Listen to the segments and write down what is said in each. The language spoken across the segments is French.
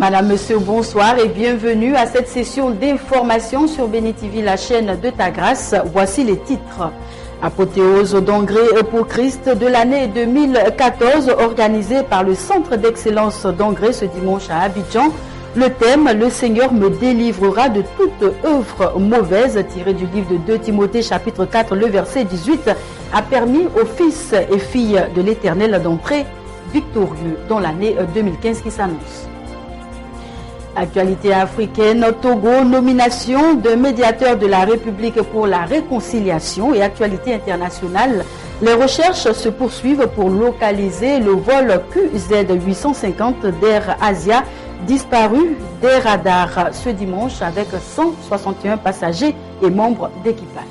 Madame, Monsieur, bonsoir et bienvenue à cette session d'information sur Béni TV, la chaîne de ta grâce. Voici les titres. Apothéose d'engrais pour Christ de l'année 2014 organisée par le Centre d'excellence d'engrais ce dimanche à Abidjan. Le thème « Le Seigneur me délivrera de toute œuvre mauvaise » tiré du livre de 2 Timothée chapitre 4, le verset 18 a permis aux fils et filles de l'Éternel d'entrer victorieux dans l'année 2015 qui s'annonce. Actualité africaine, Togo, nomination de médiateur de la République pour la réconciliation et actualité internationale. Les recherches se poursuivent pour localiser le vol QZ850 d'Air Asia disparu des radars ce dimanche avec 161 passagers et membres d'équipage.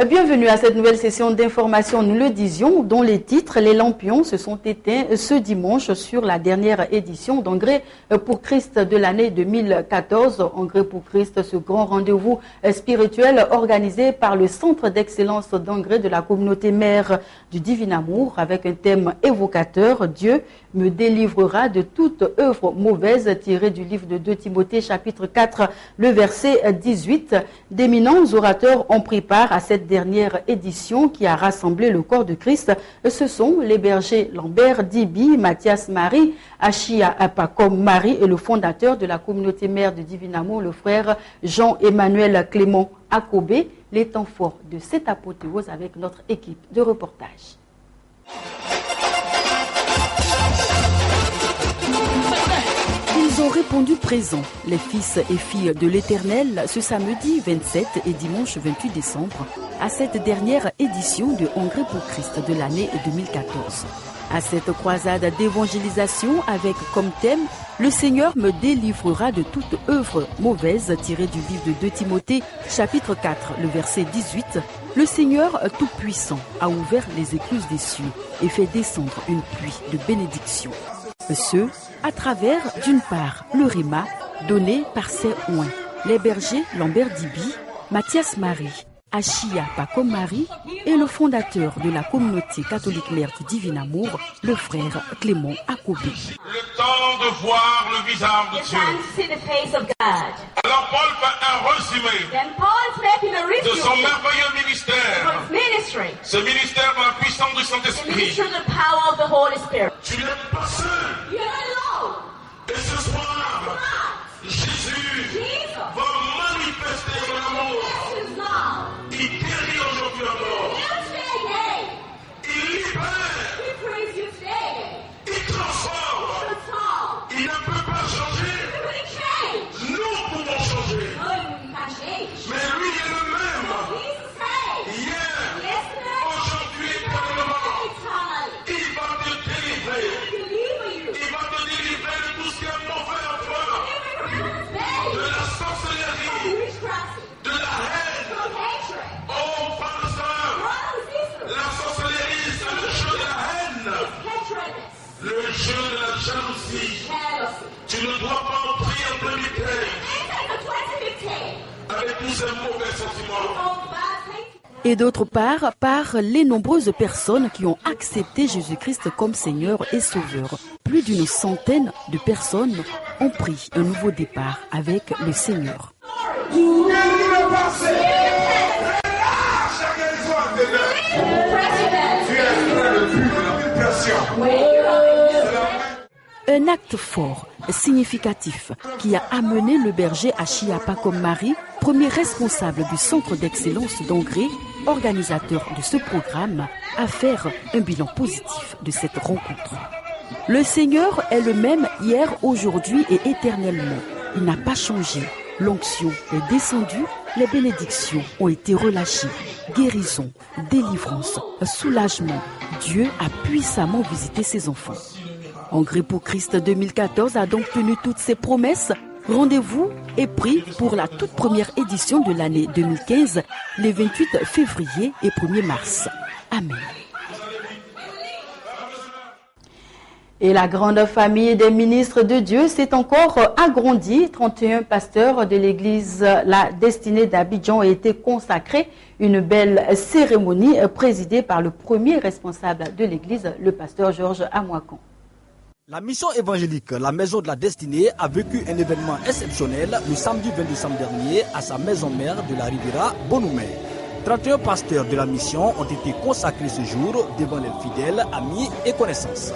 Bienvenue à cette nouvelle session d'information, nous le disions, dont les titres, les lampions se sont éteints ce dimanche sur la dernière édition d'Engrais pour Christ de l'année 2014. Engrais pour Christ, ce grand rendez-vous spirituel organisé par le Centre d'excellence d'engrais de la communauté mère du Divin Amour avec un thème évocateur, Dieu me délivrera de toute œuvre mauvaise, tiré du livre de 2 Timothée chapitre 4, le verset 18. D'éminents orateurs ont pris part à cette dernière édition qui a rassemblé le corps de Christ. Ce sont les bergers Lambert Dibi, Mathias Marie, Achia Apakom Marie et le fondateur de la communauté mère du Divin Amour, le frère Jean-Emmanuel Clément Akobé. Les temps forts de cette apothéose avec notre équipe de reportage. Ils ont répondu présents, les fils et filles de l'Éternel, ce samedi 27 et dimanche 28 décembre, à cette dernière édition de Engrais pour Christ de l'année 2014. À cette croisade d'évangélisation avec comme thème « Le Seigneur me délivrera de toute œuvre mauvaise » tiré du livre de 2 Timothée chapitre 4, le verset 18, le Seigneur Tout-Puissant a ouvert les écluses des cieux et fait descendre une pluie de bénédiction. Ce, à travers, d'une part, le Rima, donné par ses oins, les bergers Lambert Dibi, Mathias Marie, Achia Pakom Marie et le fondateur de la communauté catholique mère du Divin Amour, le frère Clément Akobé. Le temps de voir le visage de Dieu. Alors Paul fait un résumé de son merveilleux ministère. Ce ministère dans la puissance du Saint-Esprit. Tu n'es pas seul. Et ce soir, Jésus va manifester son amour. Il guérit aujourd'hui la mort. Il libère. Il transforme. Il ne peut pas changer. Nous pouvons changer. Mais lui est le même. Hier, aujourd'hui, éternellement. Il va te délivrer. Il va te délivrer de tout ce qui est mauvais en toi. De la sorcellerie. De la haine. Oh, frère et sœur. La sorcellerie, c'est le jeu de la haine. Le jeu de la jalousie. Tu ne dois pas entrer en 2015 avec tous ces mauvais sentiments. Et d'autre part, par les nombreuses personnes qui ont accepté Jésus-Christ comme Seigneur et Sauveur. Plus d'une centaine de personnes ont pris un nouveau départ avec le Seigneur. Un acte fort, significatif, qui a amené le berger Achia Pakom Marie, premier responsable du Centre d'excellence d'engrais, organisateur de ce programme, à faire un bilan positif de cette rencontre. Le Seigneur est le même hier, aujourd'hui et éternellement. Il n'a pas changé. L'onction est descendue, les bénédictions ont été relâchées. Guérison, délivrance, soulagement. Dieu a puissamment visité ses enfants. Engrais pour Christ 2014 a donc tenu toutes ses promesses. Rendez-vous est pris pour la toute première édition de l'année 2015, les 28 février et 1er mars. Amen. Et la grande famille des ministres de Dieu s'est encore agrandie. 31 pasteurs de l'église La Destinée d'Abidjan ont été consacrés. Une belle cérémonie présidée par le premier responsable de l'église, le pasteur Georges Amouakan. La mission évangélique La Maison de la Destinée a vécu un événement exceptionnel le samedi 20 décembre dernier à sa maison mère de la Riviera, Bonhoumé. 31 pasteurs de la mission ont été consacrés ce jour devant les fidèles, amis et connaissances.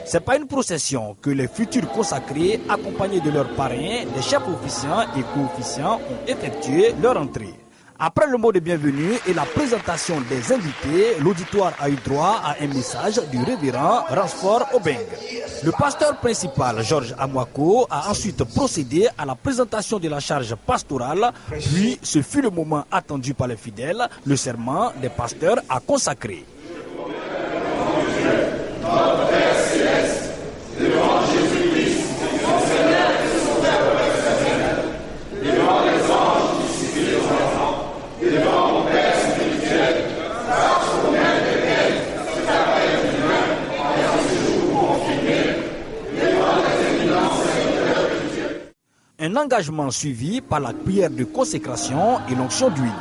Ce n'est pas une procession que les futurs consacrés, accompagnés de leurs parrains, des chefs officiants et co-officiants, ont effectué leur entrée. Après le mot de bienvenue et la présentation des invités, l'auditoire a eu droit à un message du révérend Ransford Obeng. Le pasteur principal, Georges Amwako, a ensuite procédé à la présentation de la charge pastorale, puis ce fut le moment attendu par les fidèles, le serment des pasteurs à consacrer. Un engagement suivi par la prière de consécration et l'onction d'huile.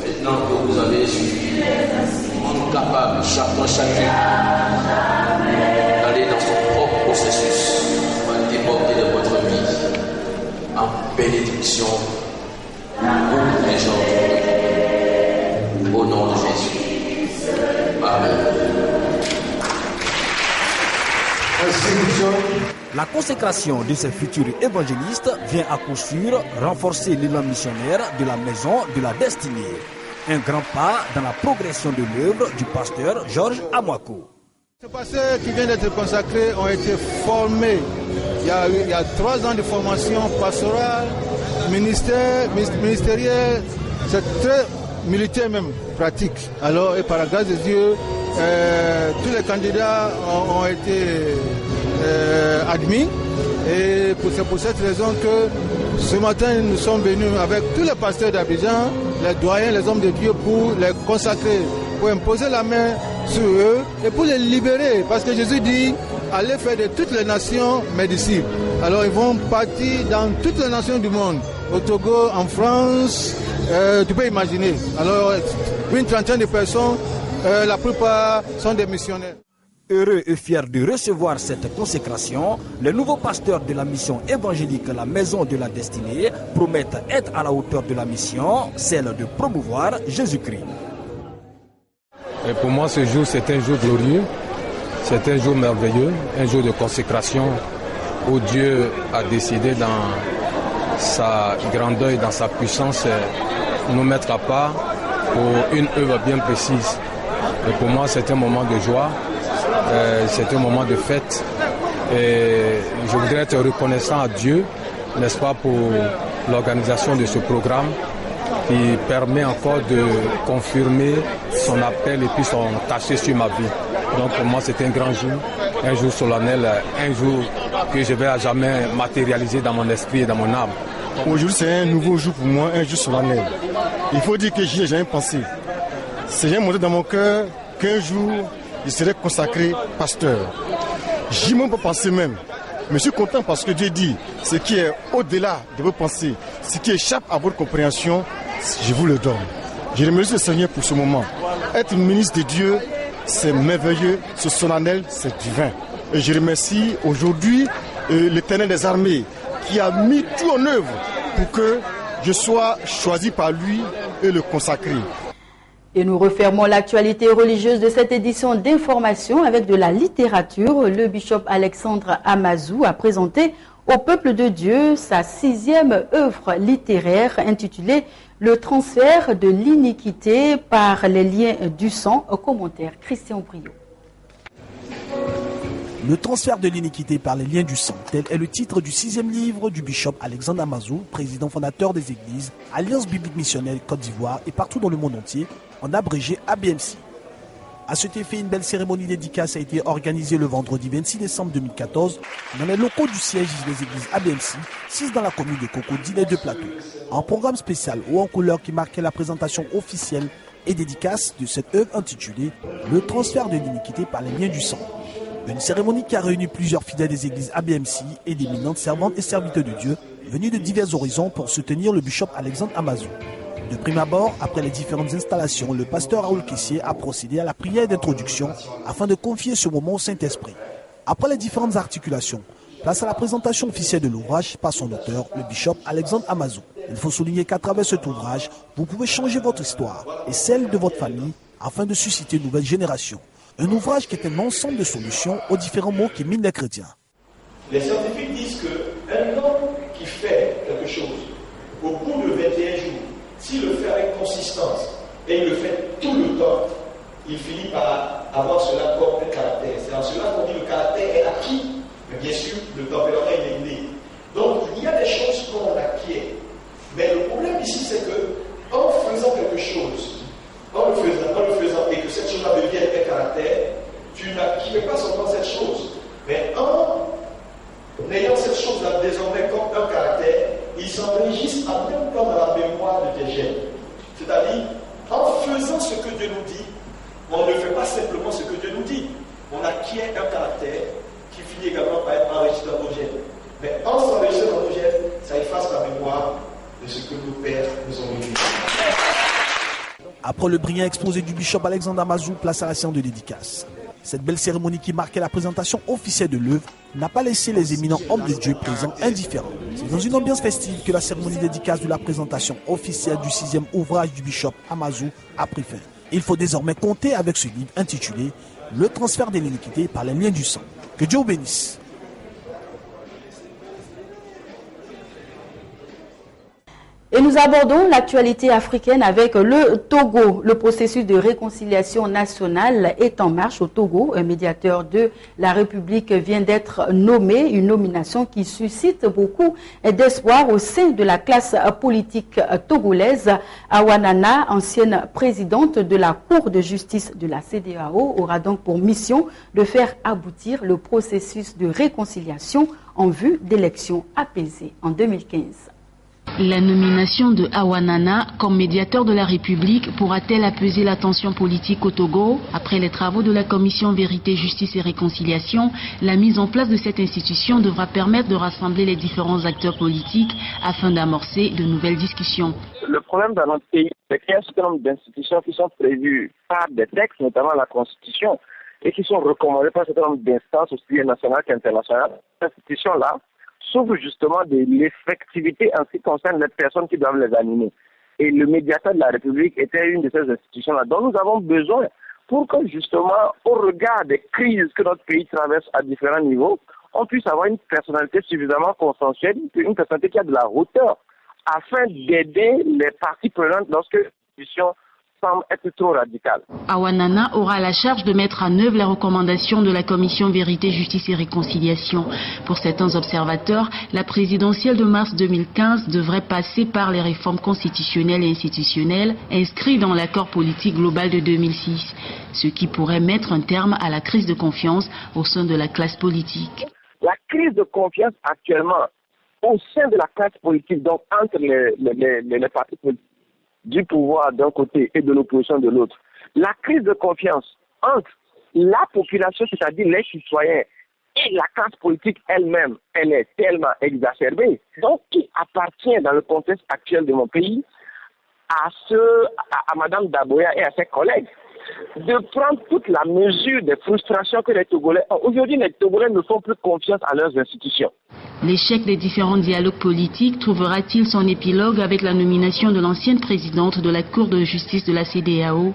Maintenant que vous avez suivi, rendez-vous capable, chacun, d'aller dans son propre processus, à déporter de votre vie en bénédiction. Au nom de Jésus. Amen. La consécration de ces futurs évangélistes vient à coup sûr renforcer l'élan missionnaire de la Maison de la Destinée. Un grand pas dans la progression de l'œuvre du pasteur Georges Amwako. Les pasteurs qui viennent d'être consacrés ont été formés. Il y a 3 ans de formation pastorale, ministérielle, c'est très militaire même, pratique. Alors, et par la grâce de Dieu, tous les candidats ont été admis. Et c'est pour cette raison que ce matin, nous sommes venus avec tous les pasteurs d'Abidjan, les doyens, les hommes de Dieu, pour les consacrer, pour imposer la main sur eux et pour les libérer. Parce que Jésus dit, allez faire de toutes les nations mes disciples. Alors ils vont partir dans toutes les nations du monde. Au Togo, en France, tu peux imaginer. Alors une trentaine de personnes, la plupart sont des missionnaires. Heureux et fiers de recevoir cette consécration, les nouveaux pasteurs de la mission évangélique La Maison de la Destinée promettent être à la hauteur de la mission, celle de promouvoir Jésus-Christ. Et pour moi, ce jour, c'est un jour glorieux, c'est un jour merveilleux, un jour de consécration où Dieu a décidé dans sa grandeur et dans sa puissance nous mettre à part pour une œuvre bien précise. Et pour moi, c'est un moment de joie, c'est un moment de fête. Et je voudrais être reconnaissant à Dieu, n'est-ce pas, pour l'organisation de ce programme qui permet encore de confirmer son appel et puis son cachet sur ma vie. Donc pour moi, c'est un grand jour, un jour solennel, un jour que je vais à jamais matérialiser dans mon esprit et dans mon âme. Aujourd'hui, c'est un nouveau jour pour moi, un jour solennel. Il faut dire que j'y ai jamais pensé. C'est j'ai monté dans mon cœur qu'un jour, je serai consacré pasteur. J'y ai même pas pensé même. Mais je suis content parce que Dieu dit, ce qui est au-delà de vos pensées, ce qui échappe à votre compréhension, je vous le donne. Je remercie le Seigneur pour ce moment. Être ministre de Dieu, c'est merveilleux, c'est solennel, c'est divin. Et je remercie aujourd'hui l'Éternel des armées qui a mis tout en œuvre pour que je sois choisi par lui et le consacrer. Et nous refermons l'actualité religieuse de cette édition d'information avec de la littérature. Le bishop Alexandre Amazou a présenté au peuple de Dieu sa 6e œuvre littéraire intitulée « Le transfert de l'iniquité par les liens du sang ». Au commentaire, Christian Brio. Le transfert de l'iniquité par les liens du sang, tel est le titre du 6e livre du bishop Alexandre Amazou, président fondateur des églises Alliance Biblique Missionnelle Côte d'Ivoire et partout dans le monde entier, en abrégé ABMC. À cet effet, une belle cérémonie dédicace a été organisée le vendredi 26 décembre 2014 dans les locaux du siège des églises ABMC, 6 dans la commune de Cocody et de Plateau. Un programme spécial haut en couleur qui marquait la présentation officielle et dédicace de cette œuvre intitulée « Le transfert de l'iniquité par les liens du sang ». Une cérémonie qui a réuni plusieurs fidèles des églises ABMC et d'éminentes servantes et serviteurs de Dieu venus de divers horizons pour soutenir le bishop Alexandre Amazou. De prime abord, après les différentes installations, le pasteur Raoul Kessier a procédé à la prière d'introduction afin de confier ce moment au Saint-Esprit. Après les différentes articulations, place à la présentation officielle de l'ouvrage par son auteur, le bishop Alexandre Amazou. Il faut souligner qu'à travers cet ouvrage, vous pouvez changer votre histoire et celle de votre famille afin de susciter une nouvelle génération. Un ouvrage qui est un ensemble de solutions aux différents maux qui minent les chrétiens. Les scientifiques disent qu'un homme qui fait quelque chose au bout de 21 jours, s'il le fait avec consistance et il le fait tout le temps, il finit par avoir cela comme un caractère. C'est en cela qu'on dit que le caractère est acquis, mais bien sûr, le tempérament est inné. Donc, il y a des choses qu'on acquiert. Mais le problème ici, c'est que en faisant quelque chose, en le faisant, et que cette chose-là devienne un caractère, tu n'acquiers pas seulement cette chose, mais en ayant cette chose-là désormais comme un caractère, il s'enregistre en même temps dans la mémoire de tes gènes. C'est-à-dire, en faisant ce que Dieu nous dit, on ne fait pas simplement ce que Dieu nous dit. On acquiert un caractère qui finit également par être enregistré dans nos gènes. Mais en s'enregistrant dans nos gènes, ça efface la mémoire de ce que nos pères nous ont dit. Après le brillant exposé du bishop Alexandre Amazou, place à la séance de dédicace. Cette belle cérémonie qui marquait la présentation officielle de l'œuvre n'a pas laissé les éminents hommes de Dieu présents indifférents. C'est dans une ambiance festive que la cérémonie dédicace de la présentation officielle du 6e ouvrage du bishop Amazou a pris fin. Il faut désormais compter avec ce livre intitulé « Le transfert de l'iniquité par les liens du sang ». Que Dieu vous bénisse. Et nous abordons l'actualité africaine avec le Togo. Le processus de réconciliation nationale est en marche au Togo. Un médiateur de la République vient d'être nommé, une nomination qui suscite beaucoup d'espoir au sein de la classe politique togolaise. Awanana, ancienne présidente de la Cour de justice de la CEDEAO, aura donc pour mission de faire aboutir le processus de réconciliation en vue d'élections apaisées en 2015. La nomination de Awanana comme médiateur de la République pourra-t-elle apaiser la tension politique au Togo? Après les travaux de la Commission Vérité, Justice et Réconciliation, la mise en place de cette institution devra permettre de rassembler les différents acteurs politiques afin d'amorcer de nouvelles discussions. Le problème dans notre pays, c'est qu'il y a un certain nombre d'institutions qui sont prévues par des textes, notamment la Constitution, et qui sont recommandées par un certain nombre d'instances, aussi bien nationales qu'internationales. Ces institutions-là souffre justement de l'effectivité en ce qui concerne les personnes qui doivent les animer. Et le médiateur de la République était une de ces institutions-là dont nous avons besoin pour que justement, au regard des crises que notre pays traverse à différents niveaux, on puisse avoir une personnalité suffisamment consensuelle, une personnalité qui a de la hauteur, afin d'aider les parties prenantes lorsque l'institution semble être trop radicale. Awanana aura la charge de mettre en œuvre les recommandations de la Commission Vérité, Justice et Réconciliation. Pour certains observateurs, la présidentielle de mars 2015 devrait passer par les réformes constitutionnelles et institutionnelles inscrites dans l'accord politique global de 2006, ce qui pourrait mettre un terme à la crise de confiance au sein de la classe politique. La crise de confiance actuellement au sein de la classe politique, donc entre les partis politiques, du pouvoir d'un côté et de l'opposition de l'autre. La crise de confiance entre la population, c'est-à-dire les citoyens, et la classe politique elle-même, elle est tellement exacerbée. Donc, il appartient dans le contexte actuel de mon pays à Mme Daboya et à ses collègues de prendre toute la mesure des frustrations que les Togolais ont. Aujourd'hui, les Togolais ne font plus confiance à leurs institutions. L'échec des différents dialogues politiques trouvera-t-il son épilogue avec la nomination de l'ancienne présidente de la Cour de justice de la CEDEAO?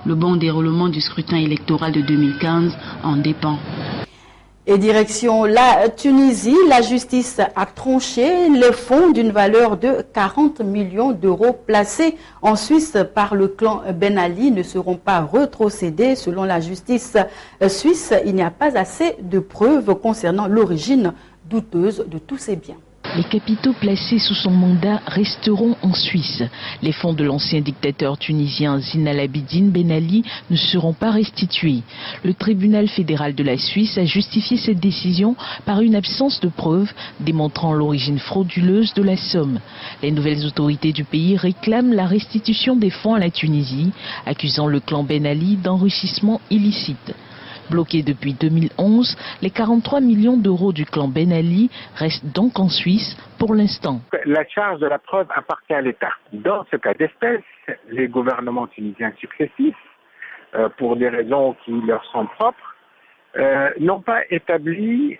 Le bon déroulement du scrutin électoral de 2015 en dépend. Et direction la Tunisie, la justice a tranché les fonds d'une valeur de 40 millions d'euros placés en Suisse par le clan Ben Ali ne seront pas rétrocédés. Selon la justice suisse, il n'y a pas assez de preuves concernant l'origine douteuse de tous ces biens. Les capitaux placés sous son mandat resteront en Suisse. Les fonds de l'ancien dictateur tunisien Zine El Abidine Ben Ali ne seront pas restitués. Le tribunal fédéral de la Suisse a justifié cette décision par une absence de preuves démontrant l'origine frauduleuse de la somme. Les nouvelles autorités du pays réclament la restitution des fonds à la Tunisie, accusant le clan Ben Ali d'enrichissement illicite. Bloqués depuis 2011, les 43 millions d'euros du clan Ben Ali restent donc en Suisse pour l'instant. La charge de la preuve appartient à l'État. Dans ce cas d'espèce, les gouvernements tunisiens successifs, pour des raisons qui leur sont propres, n'ont pas établi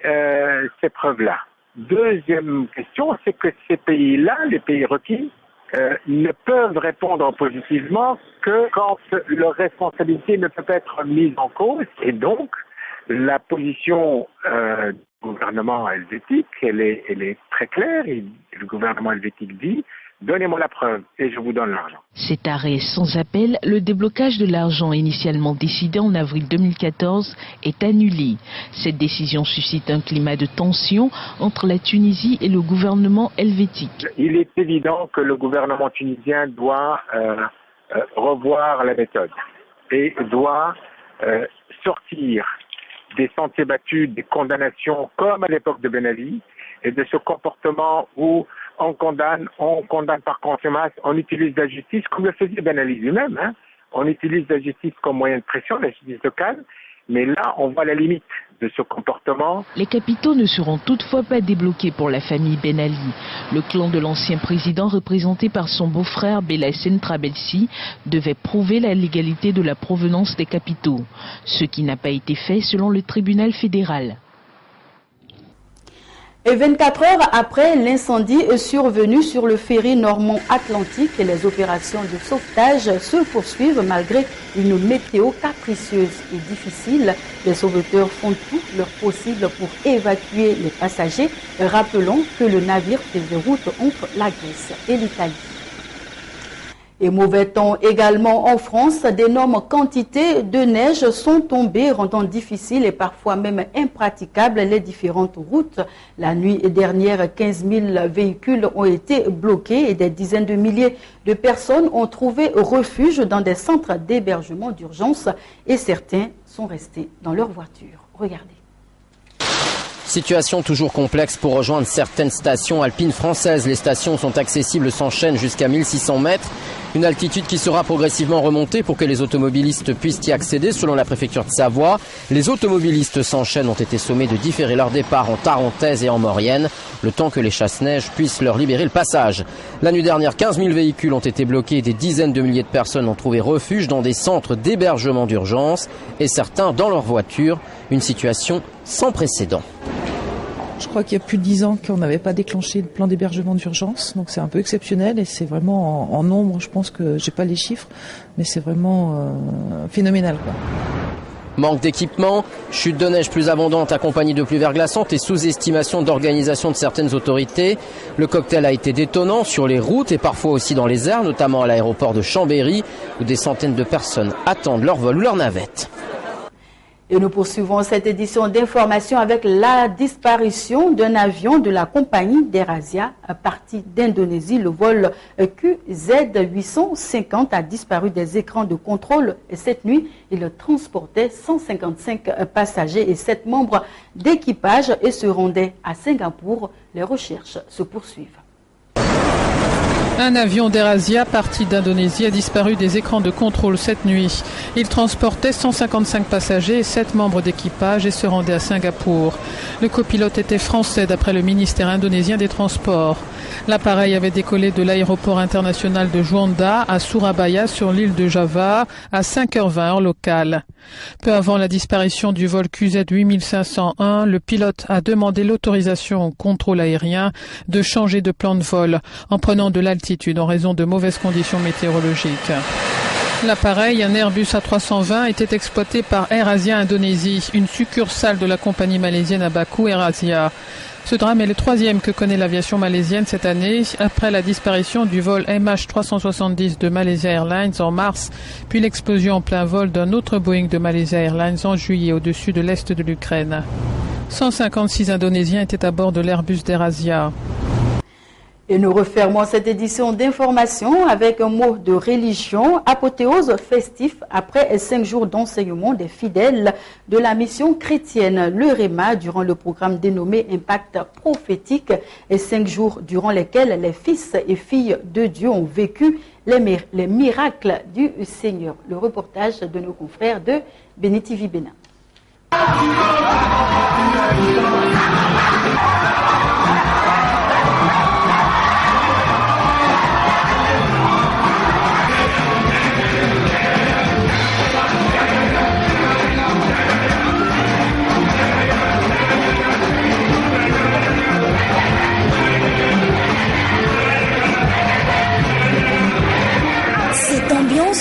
ces preuves-là. Deuxième question, c'est que ces pays-là, les pays requis, ne peuvent répondre positivement que quand leur responsabilité ne peut pas être mise en cause. Et donc, la position du gouvernement helvétique, elle est très claire. Et le gouvernement helvétique dit « Donnez-moi la preuve et je vous donne l'argent ». Cet arrêt sans appel, le déblocage de l'argent initialement décidé en avril 2014 est annulé. Cette décision suscite un climat de tension entre la Tunisie et le gouvernement helvétique. Il est évident que le gouvernement tunisien doit revoir la méthode et doit sortir des sentiers battus, des condamnations comme à l'époque de Ben Ali et de ce comportement où on condamne par contumace, on utilise la justice comme le faisait Ben Ali lui-même. On utilise la justice comme moyen de pression, la justice locale, mais là on voit la limite de ce comportement. Les capitaux ne seront toutefois pas débloqués pour la famille Ben Ali. Le clan de l'ancien président, représenté par son beau-frère Belassine Trabelsi, devait prouver la légalité de la provenance des capitaux, ce qui n'a pas été fait selon le tribunal fédéral. Et 24 heures après l'incendie survenu sur le ferry Normand Atlantique, les opérations de sauvetage se poursuivent malgré une météo capricieuse et difficile. Les sauveteurs font tout leur possible pour évacuer les passagers. Rappelons que le navire faisait route entre la Grèce et l'Italie. Et mauvais temps également en France, d'énormes quantités de neige sont tombées, rendant difficile et parfois même impraticable les différentes routes. La nuit dernière, 15 000 véhicules ont été bloqués et des dizaines de milliers de personnes ont trouvé refuge dans des centres d'hébergement d'urgence et certains sont restés dans leur voiture. Regardez. Situation toujours complexe pour rejoindre certaines stations alpines françaises. Les stations sont accessibles sans chaîne jusqu'à 1600 mètres. Une altitude qui sera progressivement remontée pour que les automobilistes puissent y accéder selon la préfecture de Savoie. Les automobilistes sans chaîne ont été sommés de différer leur départ en Tarentaise et en Maurienne, le temps que les chasse-neige puissent leur libérer le passage. La nuit dernière, 15 000 véhicules ont été bloqués et des dizaines de milliers de personnes ont trouvé refuge dans des centres d'hébergement d'urgence et certains dans leur voiture. Une situation sans précédent. Je crois qu'il y a plus de 10 ans qu'on n'avait pas déclenché le plan d'hébergement d'urgence, donc c'est un peu exceptionnel et c'est vraiment en nombre, je pense que j'ai pas les chiffres, mais c'est vraiment phénoménal, quoi. Manque d'équipement, chute de neige plus abondante accompagnée de pluies verglaçantes et sous-estimation d'organisation de certaines autorités. Le cocktail a été détonnant sur les routes et parfois aussi dans les airs, notamment à l'aéroport de Chambéry, où des centaines de personnes attendent leur vol ou leur navette. Et nous poursuivons cette édition d'information avec la disparition d'un avion de la compagnie d'AirAsia parti d'Indonésie. Le vol QZ850 a disparu des écrans de contrôle cette nuit. Il transportait 155 passagers et 7 membres d'équipage et se rendait à Singapour. Les recherches se poursuivent. Un avion d'AirAsia parti d'Indonésie a disparu des écrans de contrôle cette nuit. Il transportait 155 passagers et 7 membres d'équipage et se rendait à Singapour. Le copilote était français d'après le ministère indonésien des Transports. L'appareil avait décollé de l'aéroport international de Juanda à Surabaya sur l'île de Java à 5h20 heure locale. Peu avant la disparition du vol QZ8501, le pilote a demandé l'autorisation au contrôle aérien de changer de plan de vol en prenant de l'altitude en raison de mauvaises conditions météorologiques. L'appareil, un Airbus A320, était exploité par AirAsia Indonésie, une succursale de la compagnie malaisienne à Baku, AirAsia. Ce drame est le 3e que connaît l'aviation malaisienne cette année, après la disparition du vol MH370 de Malaysia Airlines en mars, puis l'explosion en plein vol d'un autre Boeing de Malaysia Airlines en juillet au-dessus de l'est de l'Ukraine. 156 Indonésiens étaient à bord de l'Airbus d'AirAsia. Et nous refermons cette édition d'information avec un mot de religion. Apothéose festif après 5 jours d'enseignement des fidèles de la mission chrétienne, le REMA, durant le programme dénommé Impact prophétique, et 5 jours durant lesquels les fils et filles de Dieu ont vécu les miracles du Seigneur. Le reportage de nos confrères de Béni TV Bénin.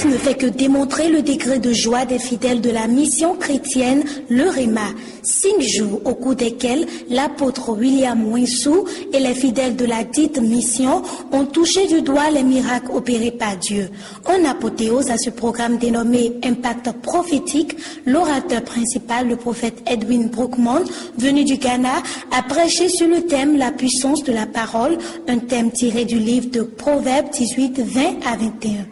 Ne fait que démontrer le degré de joie des fidèles de la mission chrétienne, le Réma. 5 jours au cours desquels l'apôtre William Winsou et les fidèles de la dite mission ont touché du doigt les miracles opérés par Dieu. En apothéose à ce programme dénommé Impact prophétique, l'orateur principal, le prophète Edwin Brookman, venu du Ghana, a prêché sur le thème La puissance de la parole, un thème tiré du livre de Proverbes 18, 20 à 21.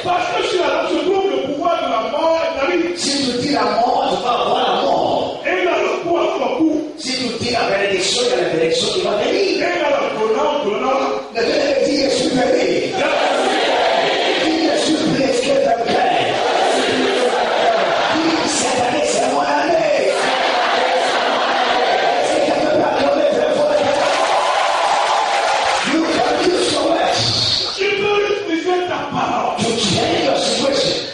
Parce que sur la se trouve le pouvoir de la mort et de la vie. Si tu dis la mort, tu vas avoir la mort. Et dans le pouvoir, si tu dis la bénédiction, il y a la bénédiction qui va venir. Et dans le donnant, le bénédiction est supprimé. Il est supprimé, ce que tu as fait. Cette année, c'est mon année. C'est que tu peux acclamer très fort. You can do so much. Tu peux utiliser ta parole.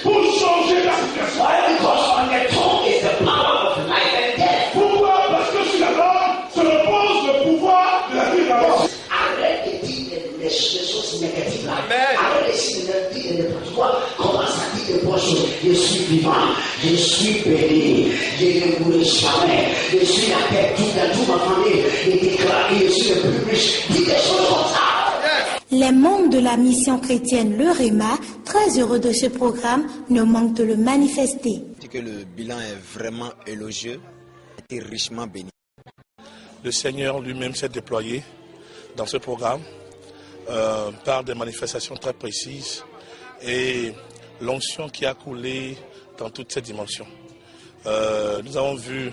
Pour changer la situation. Because on the tongue is the power of life and death. Pourquoi? Parce que sur la langue se repose le pouvoir de la vie et de la mort. Arrête de dire les choses négatives là. Arrête de dire n'importe quoi. Commence à dire des bonnes choses. Je suis vivant. Je suis béni. Je ne mourrai jamais. Je suis la tête dans toute ma famille. Et déclare que je suis le plus riche. Dis des choses comme ça. Les membres de la mission chrétienne Le Réma, très heureux de ce programme, ne manquent de le manifester. Que le bilan est vraiment élogieux, et richement béni. Le Seigneur lui-même s'est déployé dans ce programme par des manifestations très précises et l'onction qui a coulé dans toutes ces dimensions. Nous avons vu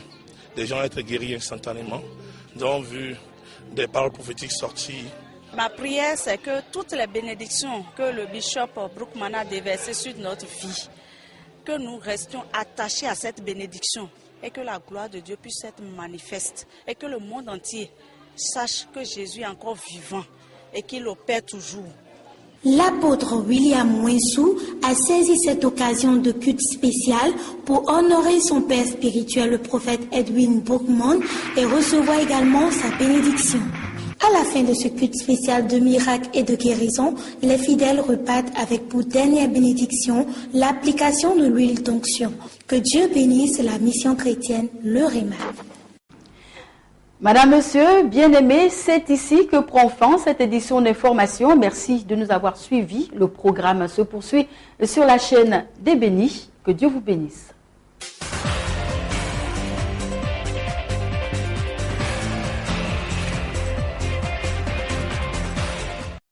des gens être guéris instantanément, nous avons vu des paroles prophétiques sortir. Ma prière, c'est que toutes les bénédictions que le bishop Brookman a déversées sur notre vie, que nous restions attachés à cette bénédiction et que la gloire de Dieu puisse être manifeste et que le monde entier sache que Jésus est encore vivant et qu'il opère toujours. L'apôtre William Winsou a saisi cette occasion de culte spécial pour honorer son père spirituel, le prophète Edwin Brookman, et recevoir également sa bénédiction. À la fin de ce culte spécial de miracles et de guérison, les fidèles repartent avec pour dernière bénédiction l'application de l'huile d'onction. Que Dieu bénisse la mission chrétienne Le Réma. Madame, Monsieur, bien-aimés, c'est ici que prend fin cette édition d'information. Merci de nous avoir suivis. Le programme se poursuit sur la chaîne des Bénis. Que Dieu vous bénisse.